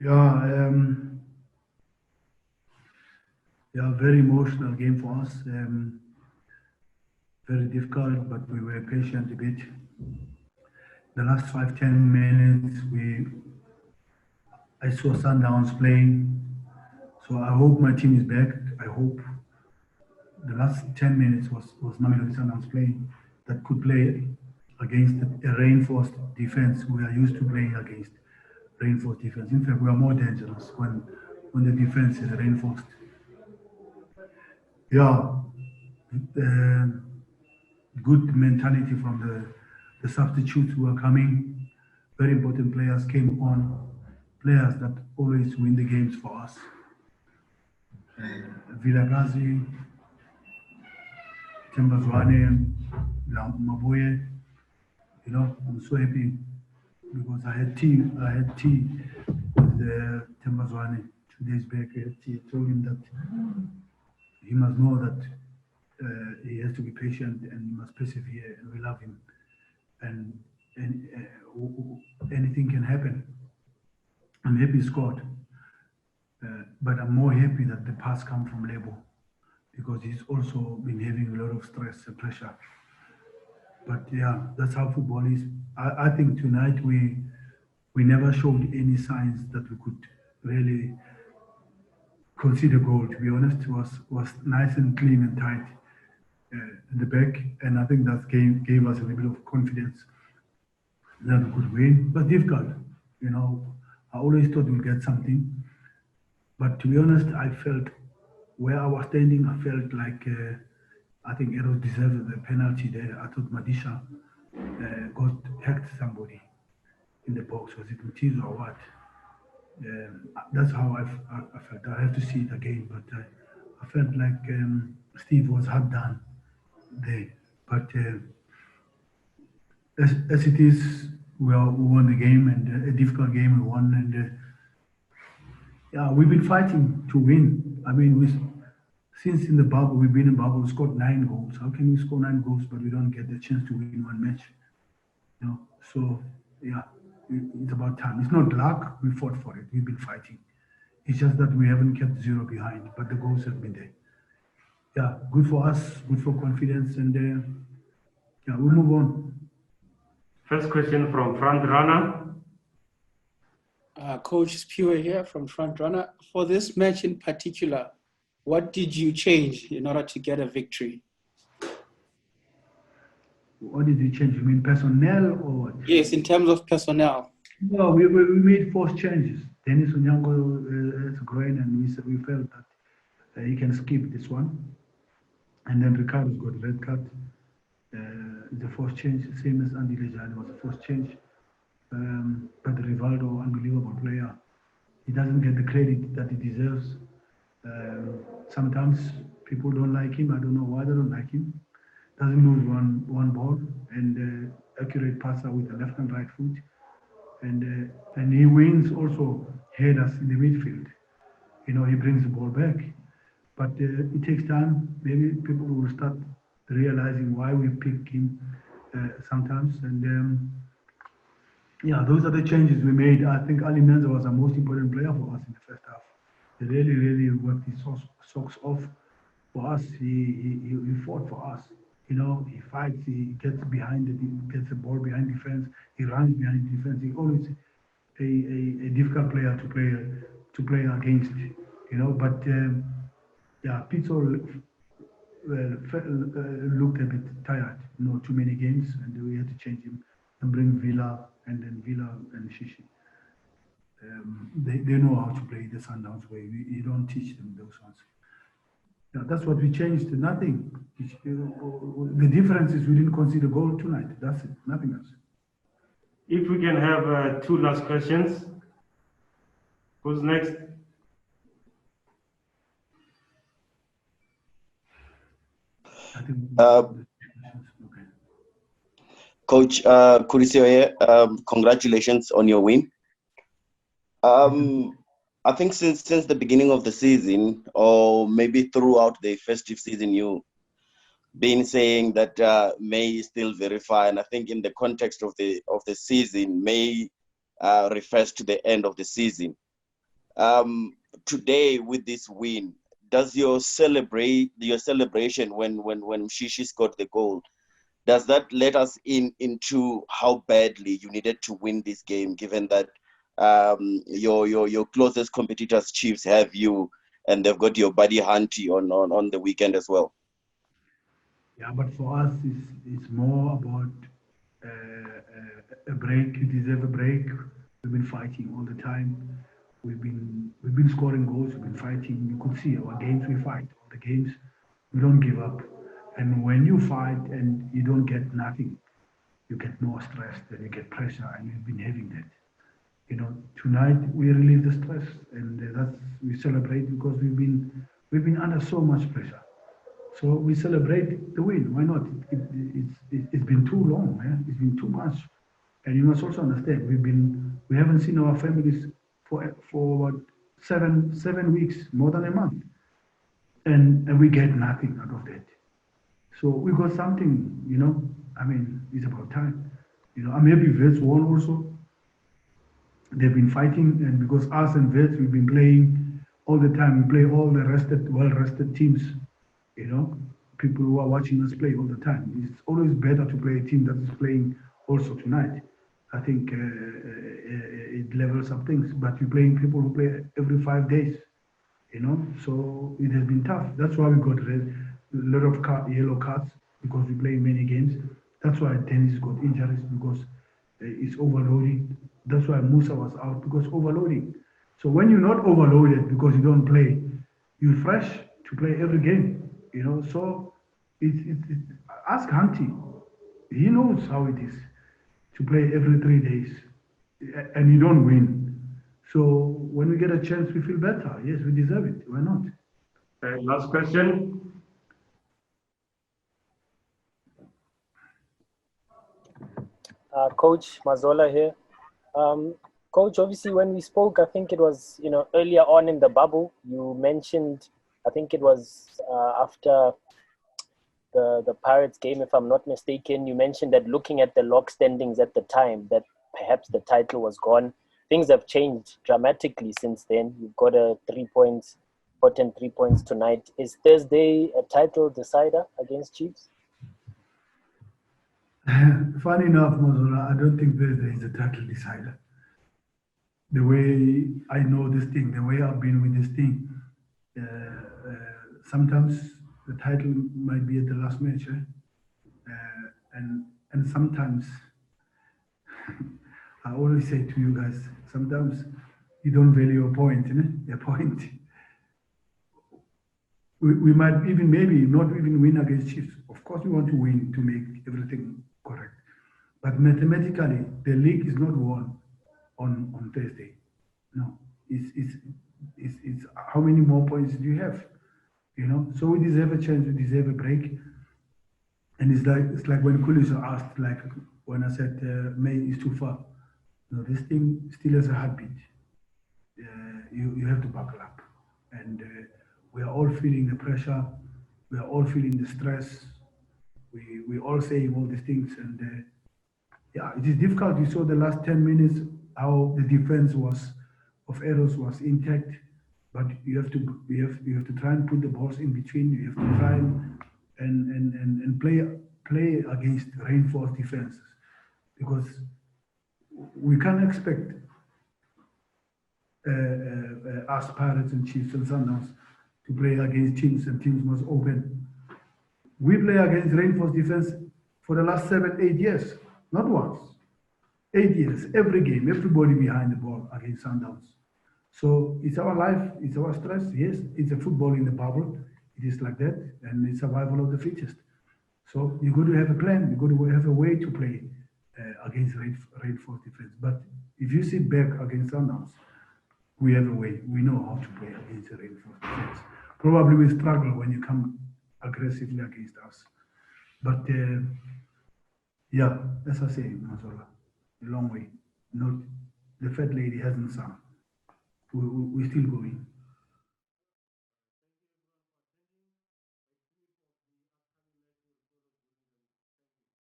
Yeah, yeah, very emotional game for us. Very difficult, but we were patient a bit. The last 5, 10 minutes, I saw Sundowns playing. So I hope my team is back. I hope the last 10 minutes was Mamelodi Sundowns playing that could play against a reinforced defense. We are used to playing against reinforced defense. In fact, we are more dangerous when the defense is reinforced. Yeah, uh, good mentality from the substitutes who are coming. Very important players came on. Players that always win the games for us. Vilagazi, Tembazwane, Maboye. I'm so happy because I had tea with Tembazwane 2 days back. I had tea. I told him that he must know that he has to be patient and he must persevere, and we love him. And anything can happen. I'm happy he scored, but I'm more happy that the pass come from Lebo because he's also been having a lot of stress and pressure. But yeah, that's how football is. I think tonight we never showed any signs that we could really concede a goal. To be honest, was nice and clean and tight in the back, and I think that gave us a little bit of confidence that we could win. But difficult, you know. I always thought we'd get something, but to be honest, I felt where I was standing, I felt like I think Eros deserved the penalty there. I thought Madisha got hacked somebody in the box. Was it Mutizo or what? That's how I felt. I have to see it again, but I felt like Steve was hard done there. But as it is, we won the game, and a difficult game we won, and yeah, we've been fighting to win. I mean, since in the bubble, we've been in bubble, we scored 9 goals. How can we score 9 goals, but we don't get the chance to win one match? So yeah, it's about time. It's not luck. We fought for it. We've been fighting. It's just that we haven't kept zero behind, but the goals have been there. Yeah, good for us, good for confidence, and yeah, we'll move on. First question from front runner. Coach Spewer here from Front Runner. For this match in particular, what did you change in order to get a victory? What did we change? You mean personnel or what? Yes, in terms of personnel. No, we made forced changes. Dennis Onyango is growing, and we felt that he can skip this one. And then Ricardo's got a red card. The forced change, same as Andy Lejani was a forced change. But Rivaldo, unbelievable player. He doesn't get the credit that he deserves. Sometimes people don't like him. I don't know why they don't like him. Doesn't lose one ball, and accurate passer with the left and right foot. And he wins also headers in the midfield. He brings the ball back. But it takes time. Maybe people will start realizing why we pick him sometimes. And yeah, those are the changes we made. I think Ali Menza was the most important player for us in the first half. He really, really worked his socks off for us. He fought for us. He fights. He gets gets the ball behind defense. He runs behind defense. He always a difficult player to play against. But yeah, Pitso looked a bit tired. Too many games, and we had to change him and bring Villa, and then Villa and Shishi. They know how to play the Sundowns way. You don't teach them those ones. Yeah, that's what we changed. Nothing. The difference is we didn't concede a goal tonight. That's it. Nothing else. If we can have 2 last questions. Who's next? I think. Okay. Coach Kurisio here. Congratulations on your win. I think since the beginning of the season, or maybe throughout the festive season, you been saying that May is still very far, and I think in the context of the season, May refers to the end of the season. Today with this win, does your celebration when Shishi scored the goal, does that let us into how badly you needed to win this game, given that your closest competitors, Chiefs, have you, and they've got your buddy Hunty on the weekend as well? Yeah, but for us, it's more about a break. You deserve a break. We've been fighting all the time. We've been scoring goals. We've been fighting. You could see our games. We fight. All the games, we don't give up. And when you fight and you don't get nothing, you get more stressed and you get pressure. And we've been having that. You know, tonight we relieve the stress, and that's we celebrate because we've been under so much pressure. So we celebrate the win. Why not? It's been too long, man. It's been too much. And you must also understand, we haven't seen our families for what, 7 weeks, more than a month. And we get nothing out of that. So we got something, you know. I mean, it's about time. You know, I'm happy Vets won also. They've been fighting, and because us and Vets, we've been playing all the time. We play all the well-rested teams. You know, people who are watching us play all the time. It's always better to play a team that is playing also tonight. I think it levels up things. But you're playing people who play every 5 days, you know. So it has been tough. That's why we got a lot of yellow cards, because we play many games. That's why Dennis got injuries, because it's overloading. That's why Musa was out, because overloading. So when you're not overloaded because you don't play, you're fresh to play every game, you know. So ask Hunty. He knows how it is to play every 3 days, and you don't win. So when we get a chance, we feel better. Yes, we deserve it. Why not? Last question. Coach Mazola here. Coach, obviously, when we spoke, I think it was, earlier on in the bubble, you mentioned, I think it was after the Pirates game, if I'm not mistaken, you mentioned that looking at the log standings at the time, that perhaps the title was gone. Things have changed dramatically since then. You've got a 3 points, important 3 points tonight. Is Thursday a title decider against Chiefs? Funny enough, Mazola, I don't think there is a title decider. The way I know this thing, the way I've been with this thing, sometimes the title might be at the last match, and sometimes I always say to you guys, sometimes you don't value a point, a point. We might even maybe not even win against Chiefs. Of course, we want to win to make everything correct. But mathematically, the league is not won on Thursday. No, it's how many more points do you have? You know, so we deserve a chance. We deserve a break. And it's like when Kuliso asked, like when I said May is too far. No, this thing still has a heartbeat. You have to buckle up, and we are all feeling the pressure. We are all feeling the stress. We all saying all these things, and yeah, it is difficult. You saw the last 10 minutes how the defense of Arrows was intact, but you have to try and put the balls in between. You have to try and play against reinforced defenses, because we can't expect us Pirates and Chiefs and Sundowns to play against teams, and teams must open. We play against reinforced defense for the last 7-8 years, not once. 8 years, every game, everybody behind the ball against Sundowns. So it's our life, it's our stress. Yes, it's a football in the bubble. It is like that, and it's survival of the fittest. So you got to have a plan. You got to have a way to play against reinforced defense. But if you sit back against Sundowns, we have a way. We know how to play against a reinforced defense. Probably we struggle when you come aggressively against us. But yeah, as I say, Mazola, a long way. Not the fat lady hasn't sung. We're still going.